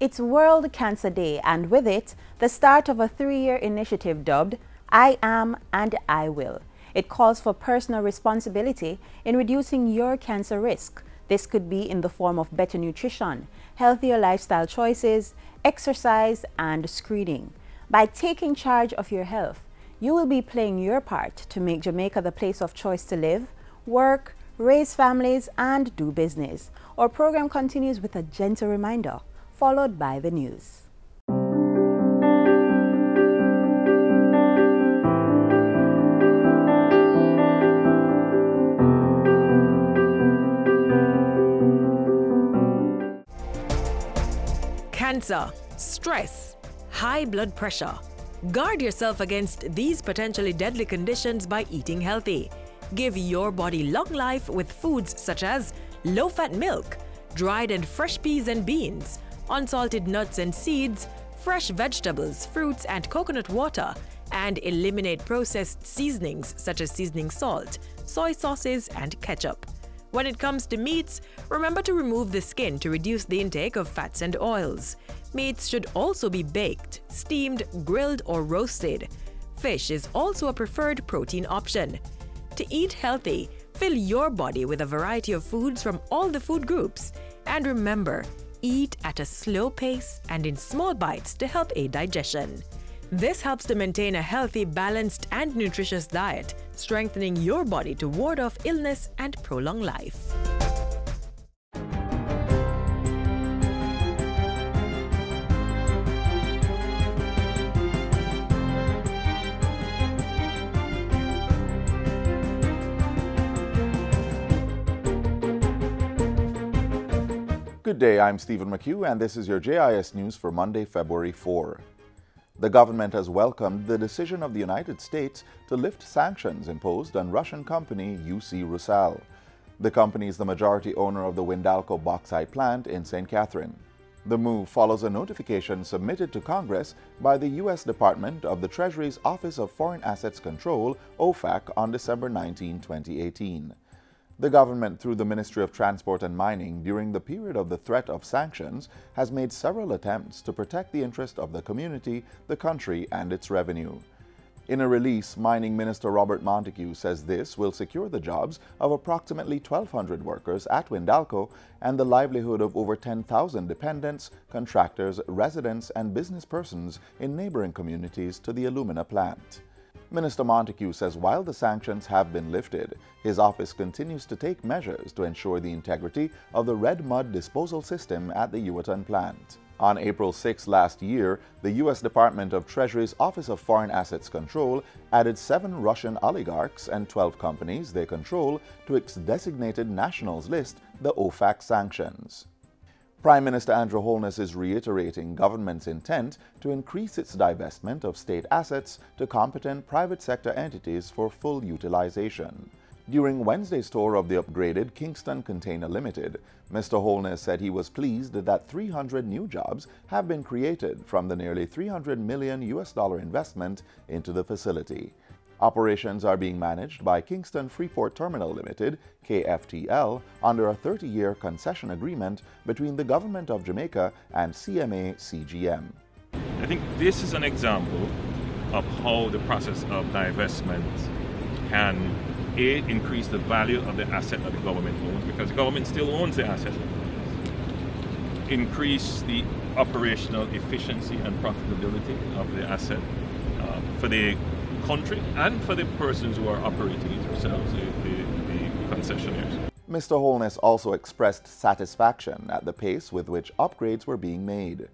It's World Cancer Day, and with it, the start of a 3-year initiative dubbed I Am and I Will. It calls for personal responsibility in reducing your cancer risk. This could be in the form of better nutrition, healthier lifestyle choices, exercise, and screening. By taking charge of your health, you will be playing your part to make Jamaica the place of choice to live, work, raise families, and do business. Our program continues with a gentle reminder, followed by the news. Cancer, stress, high blood pressure. Guard yourself against these potentially deadly conditions by eating healthy. Give your body long life with foods such as low-fat milk, dried and fresh peas and beans, unsalted nuts and seeds, fresh vegetables, fruits, and coconut water, and eliminate processed seasonings such as seasoning salt, soy sauces, and ketchup. When it comes to meats, remember to remove the skin to reduce the intake of fats and oils. Meats should also be baked, steamed, grilled, or roasted. Fish is also a preferred protein option. To eat healthy, fill your body with a variety of foods from all the food groups. And remember, eat at a slow pace and in small bites to help aid digestion. This helps to maintain a healthy, balanced, and nutritious diet, strengthening your body to ward off illness and prolong life. Good day, I'm Stephen McHugh, and this is your JIS News for Monday, February 4. The government has welcomed the decision of the United States to lift sanctions imposed on Russian company UC Rusal. The company is the majority owner of the Windalco bauxite plant in St. Catherine. The move follows a notification submitted to Congress by the U.S. Department of the Treasury's Office of Foreign Assets Control, OFAC, on December 19, 2018. The government, through the Ministry of Transport and Mining, during the period of the threat of sanctions, has made several attempts to protect the interest of the community, the country, and its revenue. In a release, Mining Minister Robert Montague says this will secure the jobs of approximately 1,200 workers at Windalco and the livelihood of over 10,000 dependents, contractors, residents, and business persons in neighboring communities to the alumina plant. Minister Montague says while the sanctions have been lifted, his office continues to take measures to ensure the integrity of the red mud disposal system at the Yuatan plant. On April 6 last year, the U.S. Department of Treasury's Office of Foreign Assets Control added 7 Russian oligarchs and 12 companies they control to its designated nationals list, the OFAC sanctions. Prime Minister Andrew Holness is reiterating government's intent to increase its divestment of state assets to competent private sector entities for full utilization. During Wednesday's tour of the upgraded Kingston Container Limited, Mr. Holness said he was pleased that 300 new jobs have been created from the nearly $300 million investment into the facility. Operations are being managed by Kingston Freeport Terminal Limited, KFTL, under a 30-year concession agreement between the Government of Jamaica and CMA CGM. I think this is an example of how the process of divestment can increase the value of the asset that the government owns, because the government still owns the asset, increase the operational efficiency and profitability of the asset for the country and for the persons who are operating it themselves, the concessionaires. Mr. Holness also expressed satisfaction at the pace with which upgrades were being made.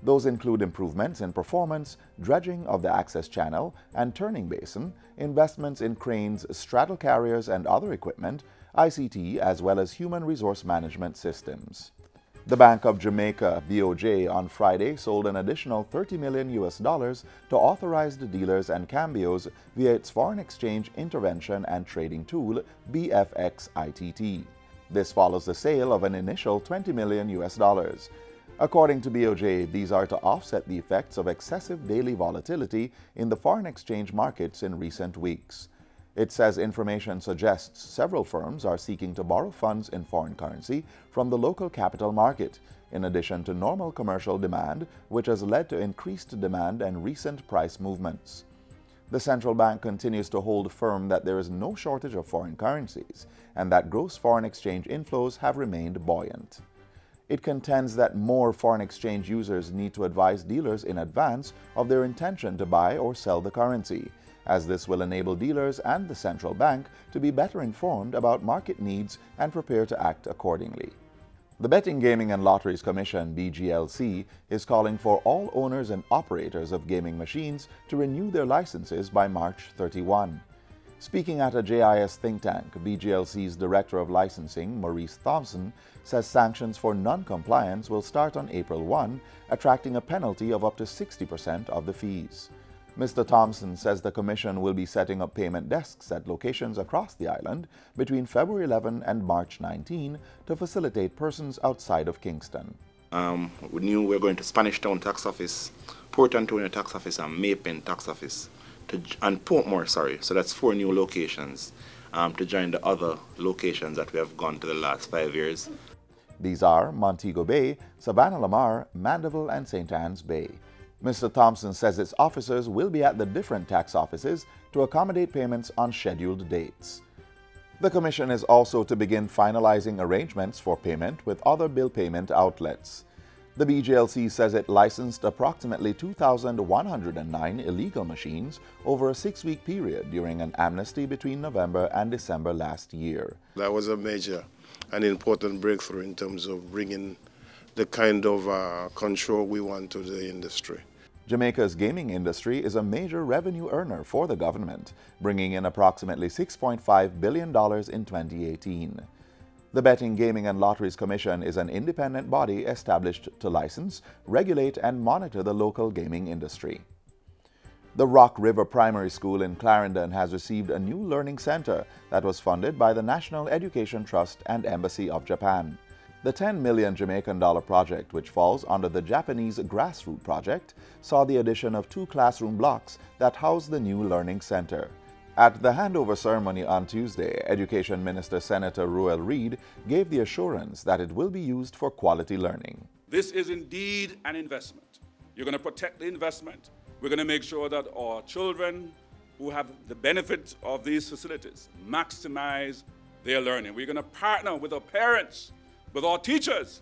Those include improvements in performance, dredging of the access channel and turning basin, investments in cranes, straddle carriers, and other equipment, ICT, as well as human resource management systems. The Bank of Jamaica, BOJ, on Friday sold an additional $30 million to authorized dealers and cambios via its foreign exchange intervention and trading tool, BFX ITT. This follows the sale of an initial $20 million. According to BOJ, these are to offset the effects of excessive daily volatility in the foreign exchange markets in recent weeks. It says information suggests several firms are seeking to borrow funds in foreign currency from the local capital market, in addition to normal commercial demand, which has led to increased demand and recent price movements. The central bank continues to hold firm that there is no shortage of foreign currencies and that gross foreign exchange inflows have remained buoyant. It contends that more foreign exchange users need to advise dealers in advance of their intention to buy or sell the currency, as this will enable dealers and the central bank to be better informed about market needs and prepare to act accordingly. The Betting, Gaming and Lotteries Commission, BGLC, is calling for all owners and operators of gaming machines to renew their licenses by March 31. Speaking at a JIS think tank, BGLC's Director of Licensing, Maurice Thompson, says sanctions for non-compliance will start on April 1, attracting a penalty of up to 60% of the fees. Mr. Thompson says the Commission will be setting up payment desks at locations across the island between February 11 and March 19 to facilitate persons outside of Kingston. We knew we were going to Spanish Town Tax Office, Port Antonio Tax Office, and Maypen Tax Office, and Portmore, so that's 4 new locations to join the other locations that we have gone to the last 5 years. These are Montego Bay, Savannah Lamar, Mandeville, and St. Anne's Bay. Mr. Thompson says its officers will be at the different tax offices to accommodate payments on scheduled dates. The Commission is also to begin finalizing arrangements for payment with other bill payment outlets. The BGLC says it licensed approximately 2,109 illegal machines over a 6-week period during an amnesty between November and December last year. That was a major and important breakthrough in terms of bringing the kind of control we want to the industry. Jamaica's gaming industry is a major revenue earner for the government, bringing in approximately $6.5 billion in 2018. The Betting, Gaming and Lotteries Commission is an independent body established to license, regulate, and monitor the local gaming industry. The Rock River Primary School in Clarendon has received a new learning center that was funded by the National Education Trust and Embassy of Japan. The 10 million Jamaican dollar project, which falls under the Japanese Grassroot Project, saw the addition of 2 classroom blocks that house the new learning center. At the handover ceremony on Tuesday, Education Minister Senator Ruel Reid gave the assurance that it will be used for quality learning. This is indeed an investment. You're going to protect the investment. We're going to make sure that our children who have the benefit of these facilities maximize their learning. We're going to partner with our parents, with our teachers,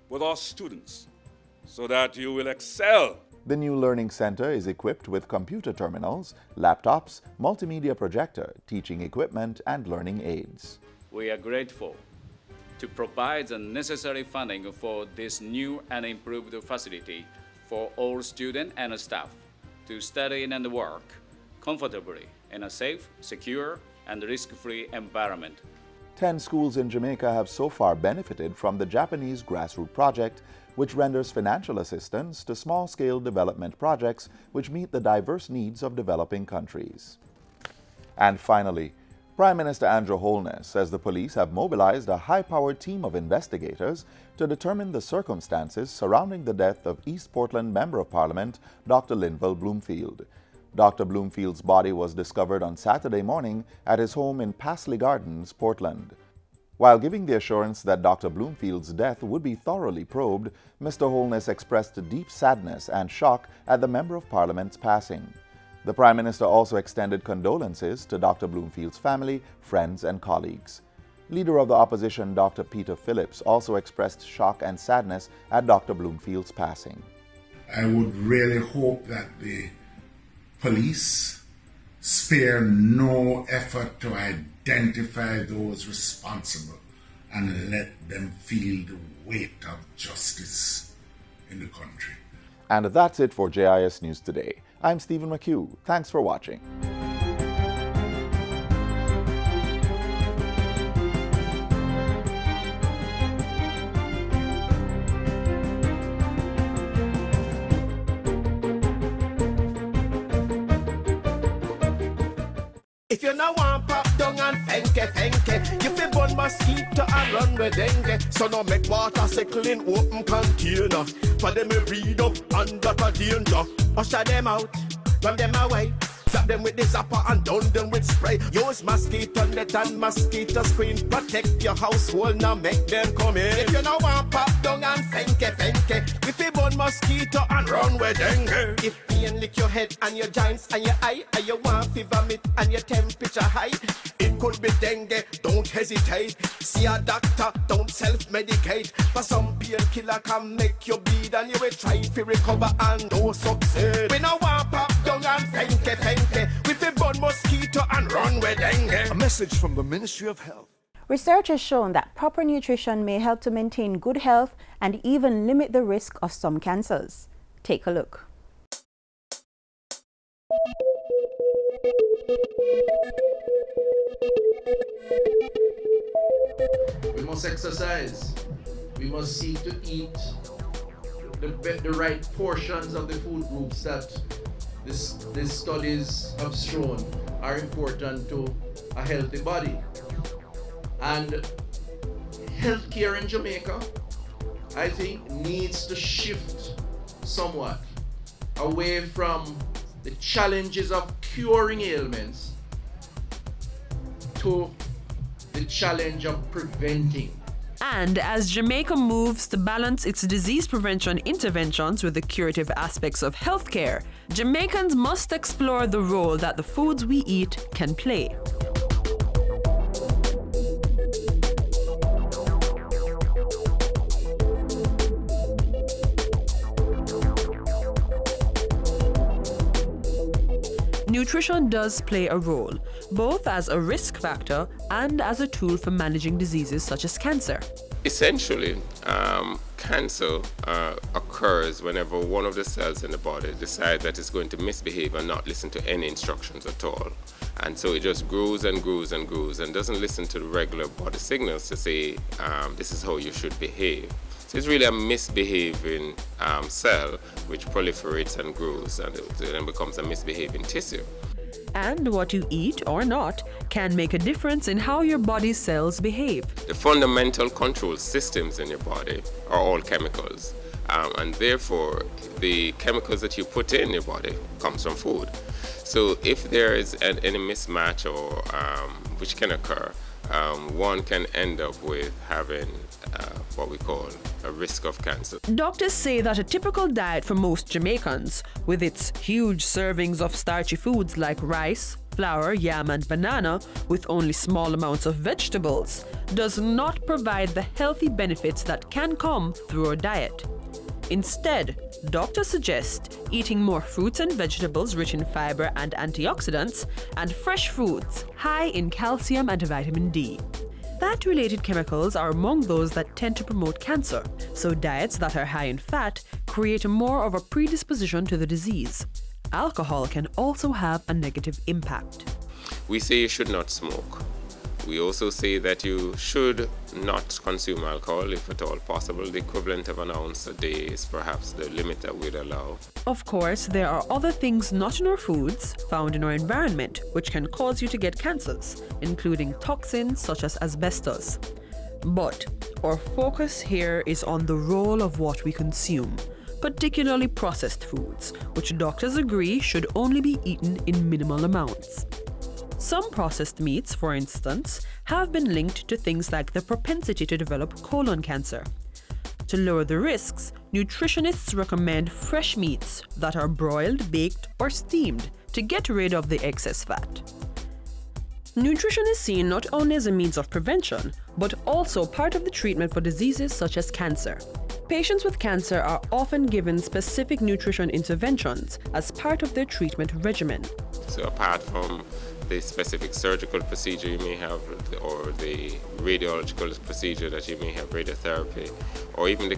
with our students, so that you will excel. The new learning center is equipped with computer terminals, laptops, multimedia projector, teaching equipment, and learning aids. We are grateful to provide the necessary funding for this new and improved facility for all students and staff to study and work comfortably in a safe, secure, and risk-free environment. 10 schools in Jamaica have so far benefited from the Japanese Grassroot Project, which renders financial assistance to small-scale development projects which meet the diverse needs of developing countries. And finally, Prime Minister Andrew Holness says the police have mobilized a high-powered team of investigators to determine the circumstances surrounding the death of East Portland Member of Parliament Dr. Linval Bloomfield. Dr. Bloomfield's body was discovered on Saturday morning at his home in Pasley Gardens, Portland. While giving the assurance that Dr. Bloomfield's death would be thoroughly probed, Mr. Holness expressed deep sadness and shock at the Member of Parliament's passing. The Prime Minister also extended condolences to Dr. Bloomfield's family, friends, and colleagues. Leader of the opposition, Dr. Peter Phillips, also expressed shock and sadness at Dr. Bloomfield's passing. I would really hope that the police spare no effort to identify those responsible and let them feel the weight of justice in the country. And that's it for JIS News Today. I'm Stephen McHugh. Thanks for watching. If you no want pop down and fenke, you fi burn mosquito and run with dengue. So no make water cycle in open container. For them me read up under the danger. Usher them out, run them away. Zap them with the zapper and down them with spray. Use mosquito net and mosquito screen. Protect your household, now make them come in. If you now want pop down and fenke, if you burn mosquito and run with dengue. If pain lick your head and your joints and your eye, and you want fever meat and your temperature high, it could be dengue, don't hesitate. See a doctor, don't self-medicate. For some painkiller can make you bleed and you will try to recover and no succeed. We now want pop down and fenke. With a burn mosquito and run with dengue. A message from the Ministry of Health. Research has shown that proper nutrition may help to maintain good health and even limit the risk of some cancers. Take a look. We must exercise. We must seek to eat the right portions of the food groups that these studies have shown are important to a healthy body. And healthcare in Jamaica, I think, needs to shift somewhat away from the challenges of curing ailments to the challenge of preventing. And as Jamaica moves to balance its disease prevention interventions with the curative aspects of healthcare, Jamaicans must explore the role that the foods we eat can play. Nutrition does play a role, both as a risk factor and as a tool for managing diseases such as cancer. Essentially, cancer occurs whenever one of the cells in the body decides that it's going to misbehave and not listen to any instructions at all. And so it just grows and grows and grows and doesn't listen to the regular body signals to say this is how you should behave. So it's really a misbehaving cell which proliferates and grows and it then becomes a misbehaving tissue. And what you eat or not can make a difference in how your body's cells behave. The fundamental control systems in your body are all chemicals. And therefore, the chemicals that you put in your body comes from food. So if there is any mismatch or which can occur, one can end up with having what we call a risk of cancer. Doctors say that a typical diet for most Jamaicans, with its huge servings of starchy foods like rice, flour, yam and banana, with only small amounts of vegetables, does not provide the healthy benefits that can come through a diet. Instead, doctors suggest eating more fruits and vegetables rich in fiber and antioxidants, and fresh foods high in calcium and vitamin D. Fat-related chemicals are among those that tend to promote cancer, so diets that are high in fat create more of a predisposition to the disease. Alcohol can also have a negative impact. We say you should not smoke. We also say that you should not consume alcohol if at all possible. The equivalent of an ounce a day is perhaps the limit that we'd allow. Of course, there are other things not in our foods, found in our environment, which can cause you to get cancers, including toxins such as asbestos. But our focus here is on the role of what we consume, particularly processed foods, which doctors agree should only be eaten in minimal amounts. Some processed meats, for instance, have been linked to things like the propensity to develop colon cancer. To lower the risks, nutritionists recommend fresh meats that are broiled, baked, or steamed to get rid of the excess fat. Nutrition is seen not only as a means of prevention, but also part of the treatment for diseases such as cancer. Patients with cancer are often given specific nutrition interventions as part of their treatment regimen. So apart from the specific surgical procedure you may have, or the radiological procedure that you may have, radiotherapy, or even the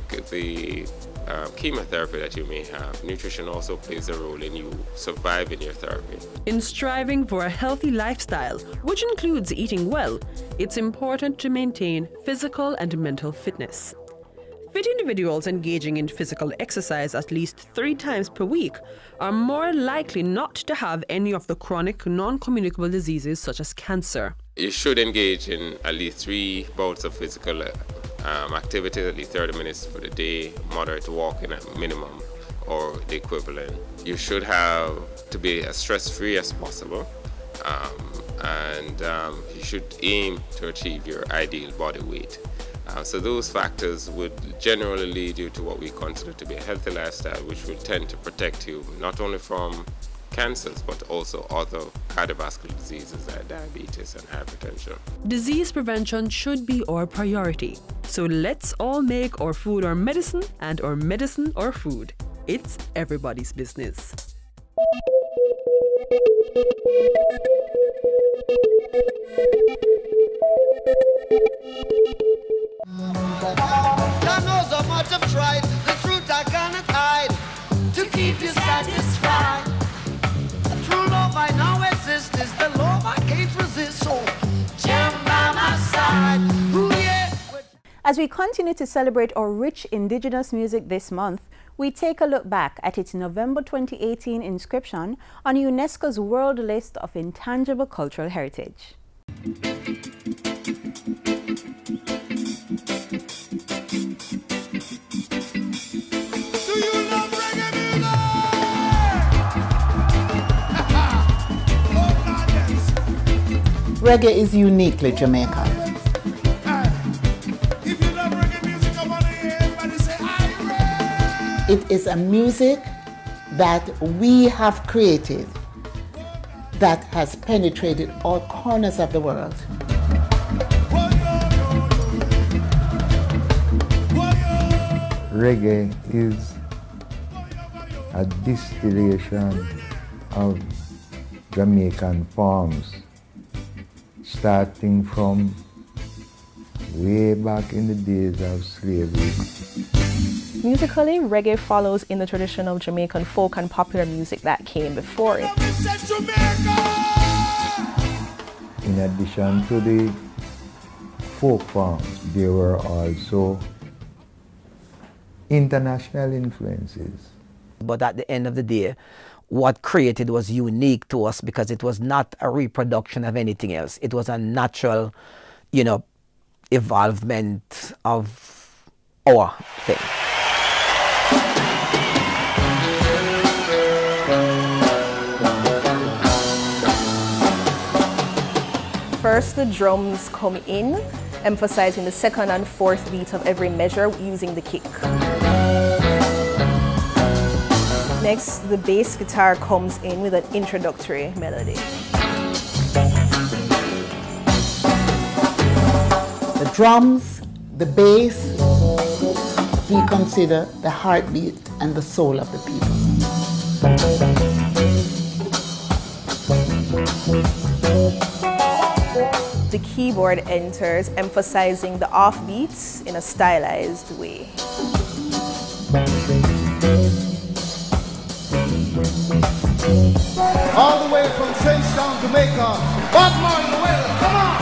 chemotherapy that you may have, nutrition also plays a role in you surviving your therapy. In striving for a healthy lifestyle, which includes eating well, it's important to maintain physical and mental fitness. Fit individuals engaging in physical exercise at least 3 times per week are more likely not to have any of the chronic, non-communicable diseases such as cancer. You should engage in at least 3 bouts of physical activity, at least 30 minutes for the day, moderate walking at minimum, or the equivalent. You should have to be as stress-free as possible, and you should aim to achieve your ideal body weight. So those factors would generally lead you to what we consider to be a healthy lifestyle, which will tend to protect you not only from cancers but also other cardiovascular diseases like diabetes and hypertension. Disease prevention should be our priority. So let's all make our food our medicine and our medicine our food. It's everybody's business. God knows how much I've tried, the truth I cannot hide, to keep you satisfied. A true love I now exist is the love I can't resist, so jam by my side. Ooh, yeah. As we continue to celebrate our rich indigenous music this month, we take a look back at its November 2018 inscription on UNESCO's World List of Intangible Cultural Heritage. Reggae is uniquely Jamaican. It is a music that we have created that has penetrated all corners of the world. Reggae is a distillation of Jamaican forms, starting from way back in the days of slavery. Musically, reggae follows in the tradition of Jamaican folk and popular music that came before it. In addition to the folk forms, there were also international influences. But at the end of the day, what created was unique to us because it was not a reproduction of anything else. It was a natural, evolvement of our thing. First, the drums come in, emphasizing the second and fourth beat of every measure using the kick. Next, the bass guitar comes in with an introductory melody. The drums, the bass, we consider the heartbeat and the soul of the people. The keyboard enters, emphasizing the offbeats in a stylized way. All the way from Trenchtown, Jamaica. Bob Marley, come on!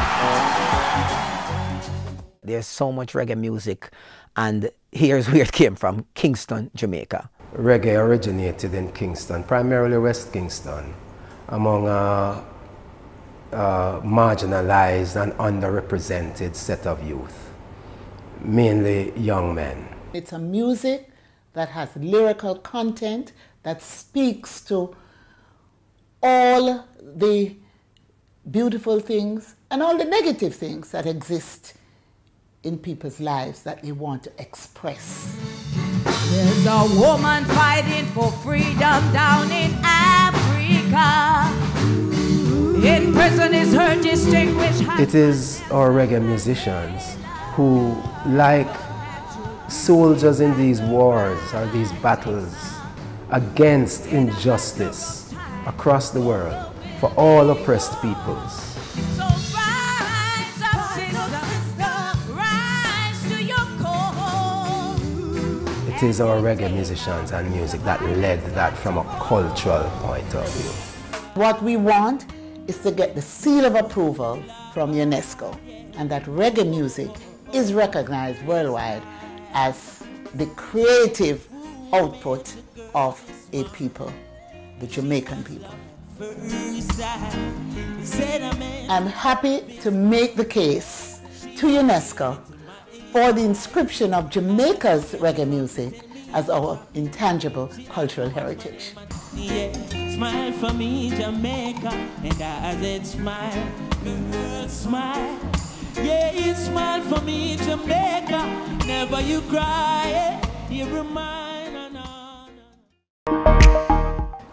There's so much reggae music, and here's where it came from, Kingston, Jamaica. Reggae originated in Kingston, primarily West Kingston, among a marginalized and underrepresented set of youth, mainly young men. It's a music that has lyrical content that speaks to all the beautiful things and all the negative things that exist in people's lives that they want to express. There's a woman fighting for freedom down in Africa. In prison is her distinguished. It is our reggae musicians who, like soldiers in these wars or these battles against injustice across the world for all oppressed peoples. So rise up, sister, rise to your call. It is our reggae musicians and music that led that from a cultural point of view. What we want is to get the seal of approval from UNESCO, and that reggae music is recognized worldwide as the creative output of a people, the Jamaican people. I'm happy to make the case to UNESCO for the inscription of Jamaica's reggae music as our intangible cultural heritage. Yeah, smile for me, Jamaica, and as it smile, girl, smile. Yeah, you smile for me, Jamaica, never you cry, you remind.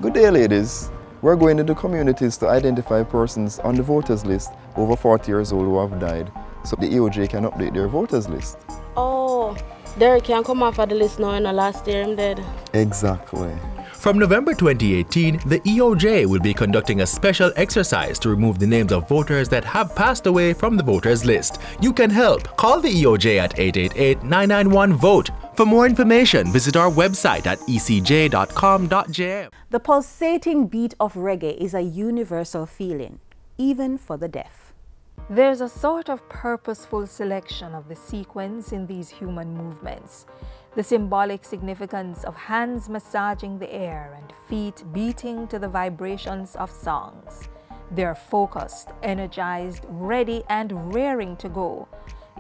Good day, ladies. We're going into communities to identify persons on the voters list over 40 years old who have died, so the EOJ can update their voters list. Oh, Derek can't come off of the list now in the last year I'm dead. Exactly. From November 2018, the EOJ will be conducting a special exercise to remove the names of voters that have passed away from the voters list. You can help. Call the EOJ at 888-991-VOTE. For more information, visit our website at ecj.com.jm. The pulsating beat of reggae is a universal feeling, even for the deaf. There's a sort of purposeful selection of the sequence in these human movements. The symbolic significance of hands massaging the air and feet beating to the vibrations of songs. They're focused, energized, ready, and raring to go.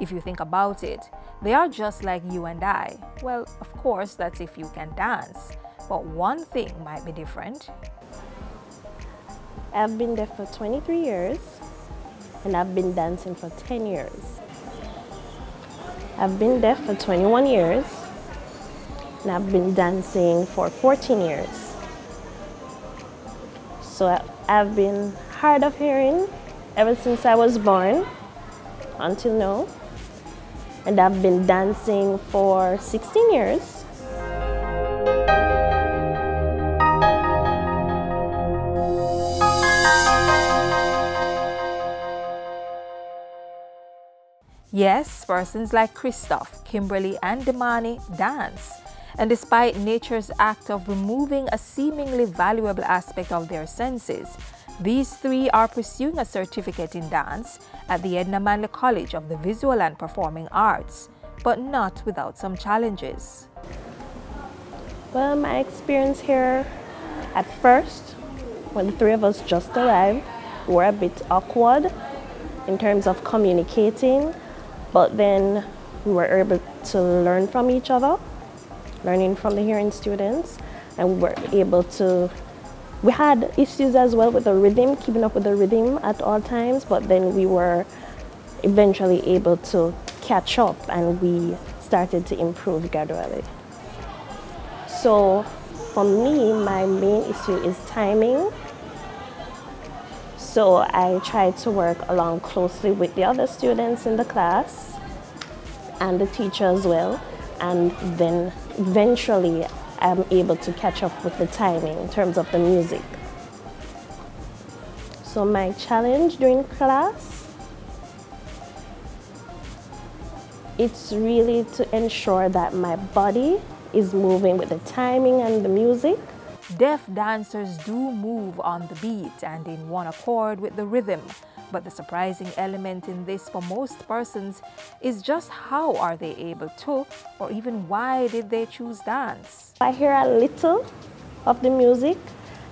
If you think about it, they are just like you and I. Well, of course, that's if you can dance. But one thing might be different. I've been deaf for 23 years, and I've been dancing for 10 years. I've been deaf for 21 years, and I've been dancing for 14 years. So I've been hard of hearing ever since I was born until now. And I've been dancing for 16 years. Yes, persons like Christoph, Kimberly, and Damani dance. And despite nature's act of removing a seemingly valuable aspect of their senses, these three are pursuing a certificate in dance at the Edna Manley College of the Visual and Performing Arts, but not without some challenges. Well, my experience here, at first, when the three of us just arrived, we were a bit awkward in terms of communicating, but then we were able to learn from each other, learning from the hearing students, and we were able to we had issues as well with the rhythm, keeping up with the rhythm at all times, but then we were eventually able to catch up and we started to improve gradually. So for me, my main issue is timing. So I try to work along closely with the other students in the class and the teacher as well, and then eventually I'm able to catch up with the timing in terms of the music. So my challenge during class, it's really to ensure that my body is moving with the timing and the music. Deaf dancers do move on the beat and in one accord with the rhythm. But the surprising element in this for most persons is just how are they able to, or even why did they choose dance? I hear a little of the music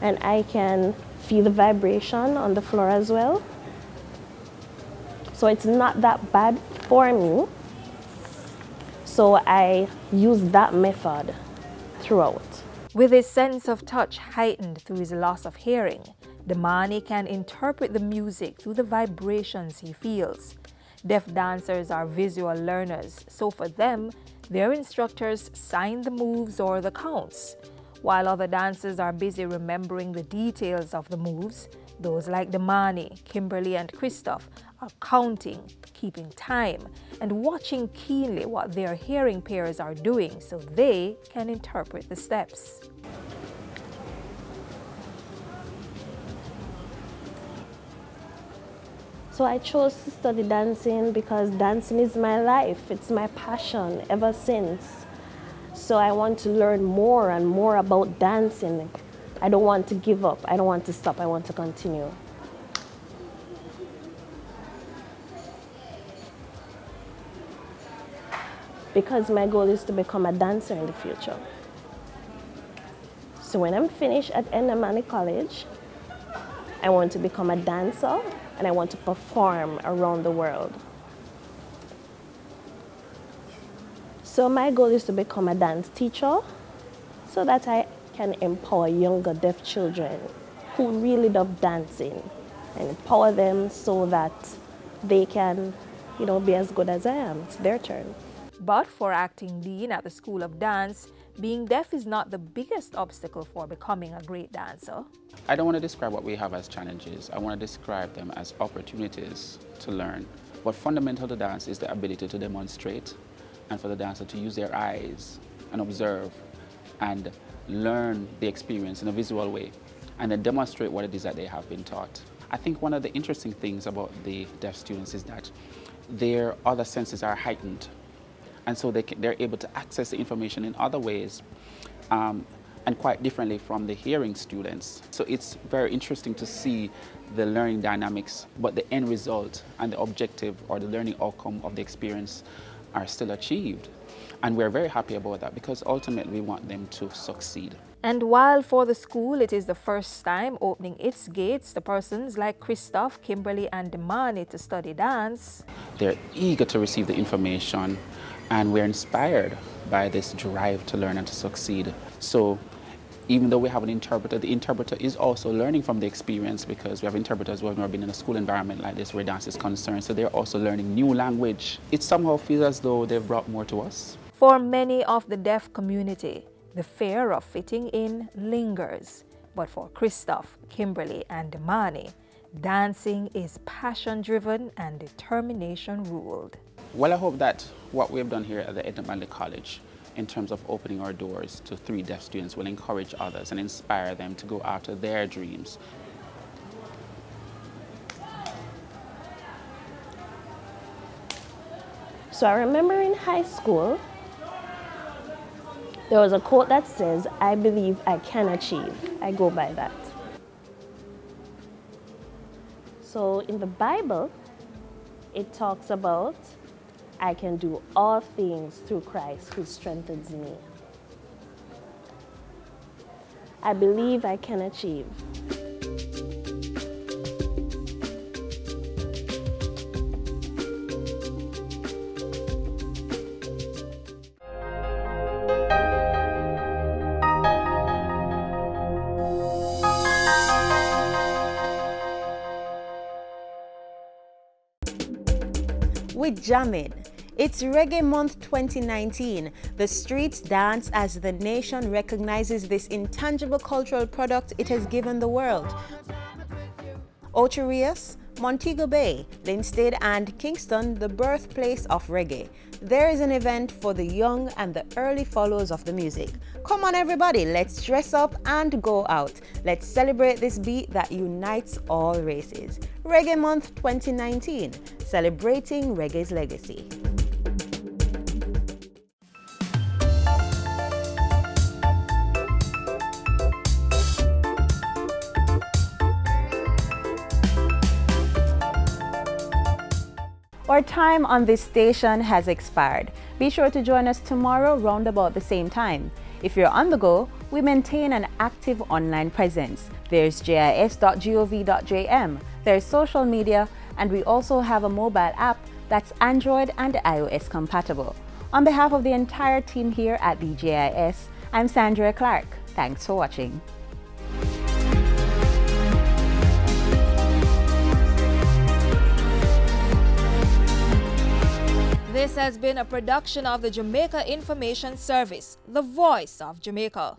and I can feel the vibration on the floor as well. So it's not that bad for me. So I use that method throughout. With his sense of touch heightened through his loss of hearing, Damani can interpret the music through the vibrations he feels. Deaf dancers are visual learners, so for them, their instructors sign the moves or the counts. While other dancers are busy remembering the details of the moves, those like Damani, Kimberly, and Christoph are counting, keeping time, and watching keenly what their hearing peers are doing so they can interpret the steps. So I chose to study dancing because dancing is my life. It's my passion ever since. So I want to learn more and more about dancing. I don't want to give up. I don't want to stop. I want to continue. Because my goal is to become a dancer in the future. So when I'm finished at Edna Manley College, I want to become a dancer and I want to perform around the world. So my goal is to become a dance teacher so that I can empower younger deaf children who really love dancing and empower them so that they can, be as good as I am. It's their turn. But for acting dean at the School of Dance, being deaf is not the biggest obstacle for becoming a great dancer. I don't want to describe what we have as challenges. I want to describe them as opportunities to learn. But fundamental to dance is the ability to demonstrate and for the dancer to use their eyes and observe and learn the experience in a visual way and then demonstrate what it is that they have been taught. I think one of the interesting things about the deaf students is that their other senses are heightened. And so they're able to access the information in other ways and quite differently from the hearing students. So it's very interesting to see the learning dynamics, but the end result and the objective or the learning outcome of the experience are still achieved. And we're very happy about that because ultimately we want them to succeed. And while for the school it is the first time opening its gates to persons like Christoph, Kimberly and Damani to study dance, they're eager to receive the information and we're inspired by this drive to learn and to succeed. So even though we have an interpreter, the interpreter is also learning from the experience because we have interpreters who have never been in a school environment like this where dance is concerned, so they're also learning new language. It somehow feels as though they've brought more to us. For many of the deaf community, the fear of fitting in lingers. But for Christoph, Kimberly and Damani, dancing is passion-driven and determination-ruled. Well, I hope that what we've done here at the Edna Manley College in terms of opening our doors to 3 deaf students will encourage others and inspire them to go after their dreams. So I remember in high school, there was a quote that says, "I believe I can achieve." I go by that. So in the Bible, it talks about, I can do all things through Christ who strengthens me. I believe I can achieve. With Jamming. It's Reggae Month 2019. The streets dance as the nation recognizes this intangible cultural product it has given the world. Ocho Rios, Montego Bay, Linstead and Kingston, the birthplace of reggae. There is an event for the young and the early followers of the music. Come on everybody, let's dress up and go out. Let's celebrate this beat that unites all races. Reggae Month 2019, celebrating reggae's legacy. Our time on this station has expired. Be sure to join us tomorrow round about the same time. If you're on the go, we maintain an active online presence. There's jis.gov.jm, there's social media, and we also have a mobile app that's Android and iOS compatible. On behalf of the entire team here at the JIS, I'm Sandra Clark. Thanks for watching. This has been a production of the Jamaica Information Service, the voice of Jamaica.